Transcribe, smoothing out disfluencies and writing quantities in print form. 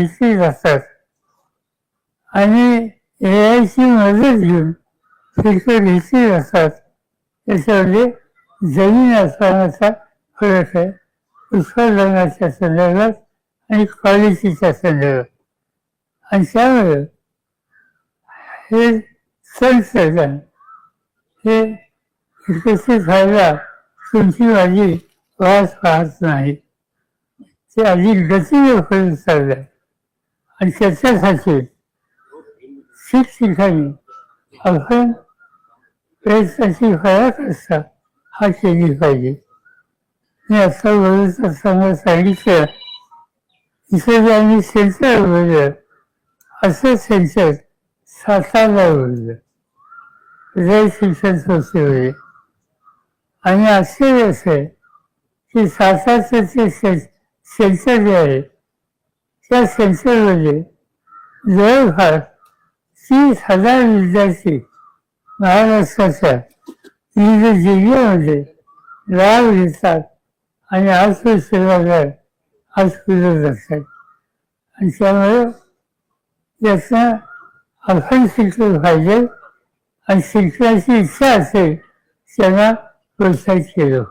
Histories असतात आणि AI ची मदत घेऊन फिजिकल हिस्ट्रीज असतात. त्याच्यामध्ये जमीन आसमानाचा फरक आहे उत्पादनाच्या संदर्भात आणि क्वालिटीच्या संदर्भात. आणि त्यामुळे हे संशोधन हे विकसित व्हायला तुमची माझी वाट पाहत नाही, ते अधिक गतीने होत चाललंय. आणि त्याच्यासाठी ठिकठिकाणी आपण प्रयत्नाची पराकाष्ठा हा केली पाहिजे. मी आता बोलत असताना सांगितलं इथे ज्यांनी सेन्सर उघडलं असं सेन्सर सातारला उघडलं हृदय शिक्षण संस्थेमध्ये. आणि आश्चर्य असं आहे की सातारचं जे सेन्सर जे आहे त्या सेन्सरमध्ये जवळपास 30,000 विद्यार्थी महाराष्ट्राच्या विविध जिल्ह्यामध्ये लाभ घेतात आणि आत्मसेवागार आज फिरत असतात. आणि त्यामुळे याचं आपण शिकलं पाहिजे आणि शिकण्याची इच्छा असेल त्यांना प्रोत्साहित केलं.